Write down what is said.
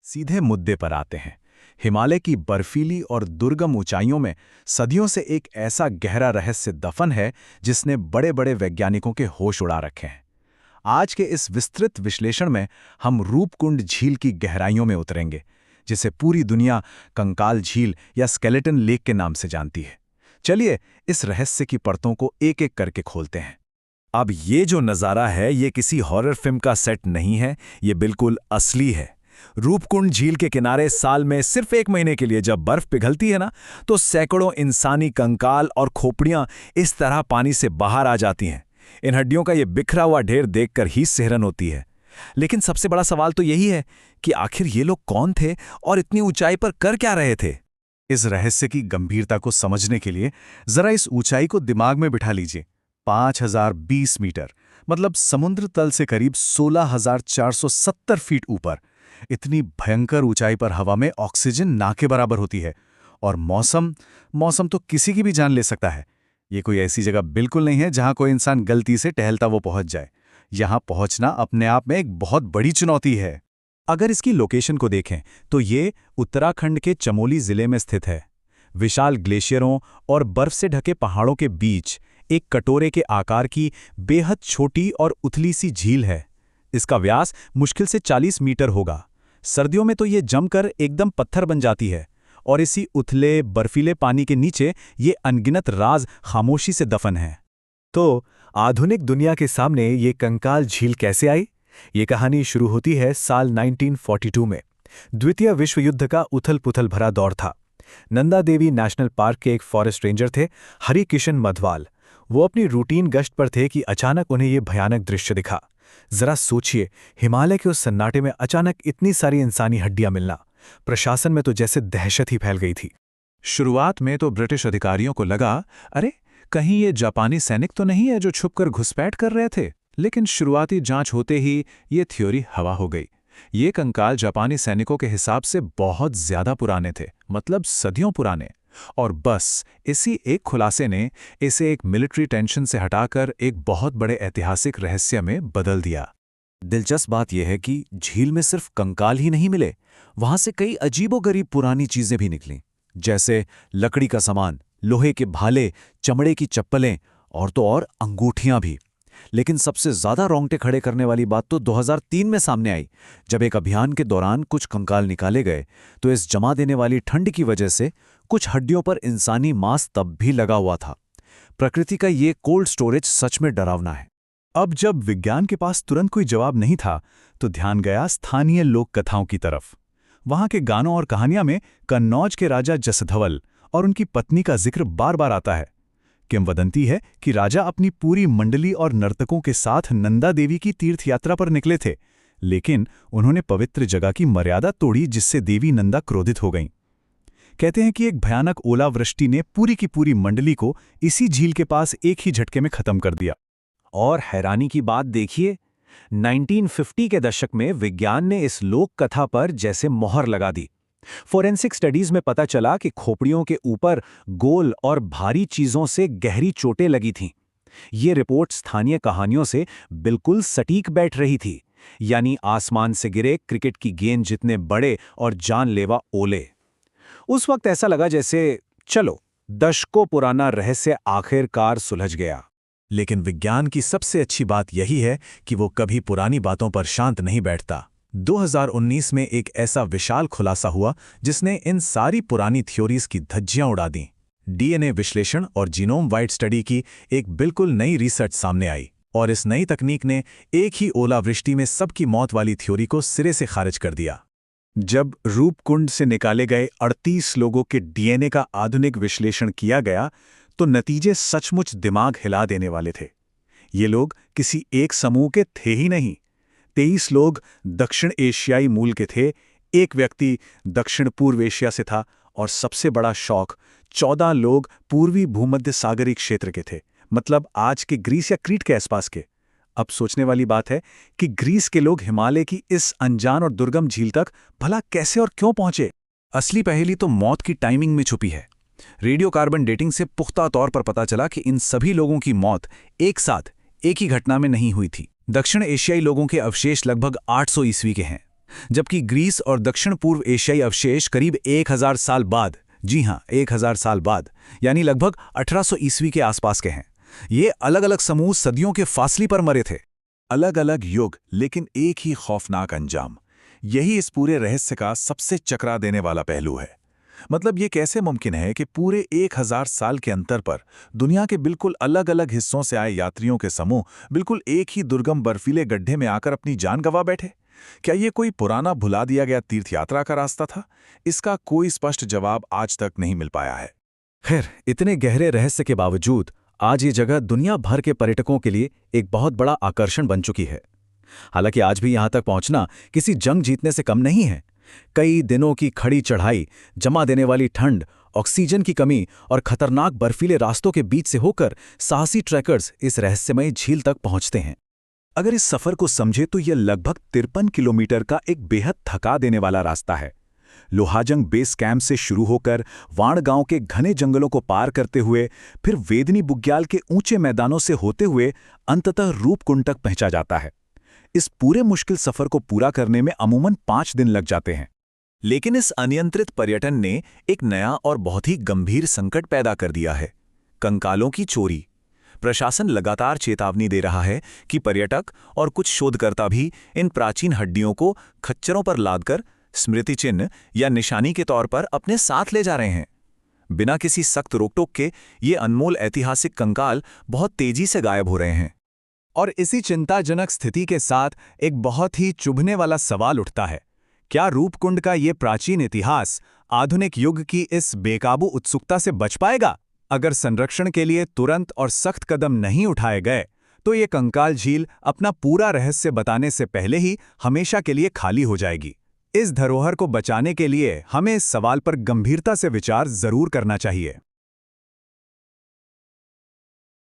सीधे मुद्दे पर आते हैं। हिमालय की बर्फीली और दुर्गम ऊंचाइयों में सदियों से एक ऐसा गहरा रहस्य दफन है जिसने बड़े बड़े वैज्ञानिकों के होश उड़ा रखे हैं। आज के इस विस्तृत विश्लेषण में हम रूपकुंड झील की गहराइयों में उतरेंगे, जिसे पूरी दुनिया कंकाल झील या स्केलेटन लेक के नाम से जानती है। चलिए इस रहस्य की परतों को एक एक करके खोलते हैं। अब ये जो नज़ारा है, ये किसी हॉरर फिल्म का सेट नहीं है, ये बिल्कुल असली है। रूपकुंड झील के किनारे साल में सिर्फ 1 महीने के लिए जब बर्फ पिघलती है ना, तो सैकड़ों इंसानी कंकाल और खोपड़ियां इस तरह पानी से बाहर आ जाती हैं। इन हड्डियों का ये बिखरा हुआ ढेर देखकर ही सिहरन होती है। लेकिन सबसे बड़ा सवाल तो यही है कि आखिर ये लोग कौन थे और इतनी ऊंचाई पर कर क्या रहे थे। इस रहस्य की गंभीरता को समझने के लिए जरा इस ऊंचाई को दिमाग में बिठा लीजिए। 5020 मीटर, मतलब समुद्र तल से करीब 16,470 फीट ऊपर। इतनी भयंकर ऊंचाई पर हवा में ऑक्सीजन ना के बराबर होती है। और मौसम तो किसी की भी जान ले सकता है। ये कोई ऐसी जगह बिल्कुल नहीं है जहां कोई इंसान गलती से टहलता वो पहुंच जाए। यहां पहुंचना अपने आप में एक बहुत बड़ी चुनौती है। अगर इसकी लोकेशन को देखें तो ये उत्तराखंड के चमोली जिले में स्थित है। विशाल ग्लेशियरों और बर्फ से ढके पहाड़ों के बीच एक कटोरे के आकार की बेहद छोटी और उथली सी झील है। इसका व्यास मुश्किल से 40 मीटर होगा। सर्दियों में तो ये जमकर एकदम पत्थर बन जाती है और इसी उथले बर्फीले पानी के नीचे ये अनगिनत राज खामोशी से दफन है। तो आधुनिक दुनिया के सामने ये कंकाल झील कैसे आई? ये कहानी शुरू होती है साल 1942 में। द्वितीय विश्व युद्ध का उथल-पुथल भरा दौर था। नंदा देवी नेशनल पार्क के एक फॉरेस्ट रेंजर थे, हरि किशन मधवाल। वो अपनी रूटीन गश्त पर थे कि अचानक उन्हें ये भयानक दृश्य दिखा। जरा सोचिए, हिमालय के उस सन्नाटे में अचानक इतनी सारी इंसानी हड्डियां मिलना। प्रशासन में तो जैसे दहशत ही फैल गई थी। शुरुआत में तो ब्रिटिश अधिकारियों को लगा, अरे कहीं ये जापानी सैनिक तो नहीं है जो छुपकर घुसपैठ कर रहे थे। लेकिन शुरुआती जांच होते ही ये थ्योरी हवा हो गई। ये कंकाल जापानी सैनिकों के हिसाब से बहुत ज्यादा पुराने थे, मतलब सदियों पुराने। और बस इसी एक खुलासे ने इसे एक मिलिट्री टेंशन से हटाकर एक बहुत बड़े ऐतिहासिक रहस्य में बदल दिया। दिलचस्प बात यह है कि झील में सिर्फ कंकाल ही नहीं मिले, वहां से कई अजीबोगरीब पुरानी चीजें भी निकलीं, जैसे लकड़ी का सामान, लोहे के भाले, चमड़े की चप्पलें और तो और अंगूठियां भी। लेकिन सबसे ज्यादा रोंगटे खड़े करने वाली बात तो 2003 में सामने आई, जब एक अभियान के दौरान कुछ कंकाल निकाले गए तो इस जमा देने वाली ठंड की वजह से कुछ हड्डियों पर इंसानी मांस तब भी लगा हुआ था। प्रकृति का ये कोल्ड स्टोरेज सच में डरावना है। अब जब विज्ञान के पास तुरंत कोई जवाब नहीं था, तो ध्यान गया स्थानीय लोक कथाओं की तरफ। वहां के गानों और कहानियां में कन्नौज के राजा जसधवल और उनकी पत्नी का जिक्र बार बार आता है। किंवदंती है कि राजा अपनी पूरी मंडली और नर्तकों के साथ नंदा देवी की तीर्थ यात्रा पर निकले थे, लेकिन उन्होंने पवित्र जगह की मर्यादा तोड़ी, जिससे देवी नंदा क्रोधित हो गईं। कहते हैं कि एक भयानक ओलावृष्टि ने पूरी की पूरी मंडली को इसी झील के पास एक ही झटके में खत्म कर दिया। और हैरानी की बात देखिए, 1950 के दशक में विज्ञान ने इस लोक कथा पर जैसे मोहर लगा दी। फोरेंसिक स्टडीज में पता चला कि खोपड़ियों के ऊपर गोल और भारी चीजों से गहरी चोटें लगी थीं। ये रिपोर्ट स्थानीय कहानियों से बिल्कुल सटीक बैठ रही थी, यानी आसमान से गिरे क्रिकेट की गेंद जितने बड़े और जानलेवा ओले। उस वक्त ऐसा लगा जैसे चलो दशकों पुराना रहस्य आखिरकार सुलझ गया। लेकिन विज्ञान की सबसे अच्छी बात यही है कि वो कभी पुरानी बातों पर शांत नहीं बैठता। 2019 में एक ऐसा विशाल खुलासा हुआ जिसने इन सारी पुरानी थ्योरीज की धज्जियां उड़ा दीं। डीएनए विश्लेषण और जीनोम वाइड स्टडी की एक बिल्कुल नई रिसर्च सामने आई, और इस नई तकनीक ने एक ही ओलावृष्टि में सबकी मौत वाली थ्योरी को सिरे से खारिज कर दिया। जब रूपकुंड से निकाले गए 38 लोगों के डीएनए का आधुनिक विश्लेषण किया गया, तो नतीजे सचमुच दिमाग हिला देने वाले थे। ये लोग किसी एक समूह के थे ही नहीं। 23 लोग दक्षिण एशियाई मूल के थे, एक व्यक्ति दक्षिण पूर्व एशिया से था, और सबसे बड़ा शौक 14 लोग पूर्वी भूमध्य सागरीय क्षेत्र के थे, मतलब आज के ग्रीस या क्रीट के आसपास के। अब सोचने वाली बात है कि ग्रीस के लोग हिमालय की इस अनजान और दुर्गम झील तक भला कैसे और क्यों पहुंचे? असली पहेली तो मौत की टाइमिंग में छुपी है। रेडियो कार्बन डेटिंग से पुख्ता तौर पर पता चला कि इन सभी लोगों की मौत एक साथ एक ही घटना में नहीं हुई थी। दक्षिण एशियाई लोगों के अवशेष लगभग 800 ईस्वी के हैं। जबकि ग्रीस और दक्षिण पूर्व एशियाई अवशेष करीब 1000 साल बाद, जी हां 1000 साल बाद, यानी लगभग 1800 ईस्वी के आसपास के हैं। ये अलग अलग समूह सदियों के फासले पर मरे थे। अलग अलग युग, लेकिन एक ही खौफनाक अंजाम। यही इस पूरे रहस्य का सबसे चकरा देने वाला पहलू है। मतलब ये कैसे मुमकिन है कि पूरे 1000 साल के अंतर पर दुनिया के बिल्कुल अलग अलग हिस्सों से आए यात्रियों के समूह बिल्कुल एक ही दुर्गम बर्फीले गड्ढे में आकर अपनी जान गंवा बैठे? क्या ये कोई पुराना भुला दिया गया तीर्थयात्रा का रास्ता था? इसका कोई स्पष्ट जवाब आज तक नहीं मिल पाया है। खैर, इतने गहरे रहस्य के बावजूद आज ये जगह दुनिया भर के पर्यटकों के लिए एक बहुत बड़ा आकर्षण बन चुकी है। हालांकि आज भी यहां तक पहुंचना किसी जंग जीतने से कम नहीं है। कई दिनों की खड़ी चढ़ाई, जमा देने वाली ठंड, ऑक्सीजन की कमी और खतरनाक बर्फीले रास्तों के बीच से होकर साहसी ट्रैकर्स इस रहस्यमयी झील तक पहुंचते हैं। अगर इस सफर को समझे तो यह लगभग 53 किलोमीटर का एक बेहद थका देने वाला रास्ता है। लोहाजंग बेस कैंप से शुरू होकर वाण गांव के घने जंगलों को पार करते हुए फिर वेदनी बुग्याल के ऊंचे मैदानों से होते हुए अंततः रूपकुंड तक पहुंचा जाता है। इस पूरे मुश्किल सफर को पूरा करने में अमूमन 5 दिन लग जाते हैं। लेकिन इस अनियंत्रित पर्यटन ने एक नया और बहुत ही गंभीर संकट पैदा कर दिया है: कंकालों की चोरी। प्रशासन लगातार चेतावनी दे रहा है कि पर्यटक और कुछ शोधकर्ता भी इन प्राचीन हड्डियों को खच्चरों पर लादकर स्मृति चिन्ह या निशानी के तौर पर अपने साथ ले जा रहे हैं। बिना किसी सख्त रोकटोक के ये अनमोल ऐतिहासिक कंकाल बहुत तेजी से गायब हो रहे हैं। और इसी चिंताजनक स्थिति के साथ एक बहुत ही चुभने वाला सवाल उठता है: क्या रूपकुंड का ये प्राचीन इतिहास आधुनिक युग की इस बेकाबू उत्सुकता से बच पाएगा? अगर संरक्षण के लिए तुरंत और सख्त कदम नहीं उठाए गए तो ये कंकाल झील अपना पूरा रहस्य बताने से पहले ही हमेशा के लिए खाली हो जाएगी। इस धरोहर को बचाने के लिए हमें इस सवाल पर गंभीरता से विचार जरूर करना चाहिए।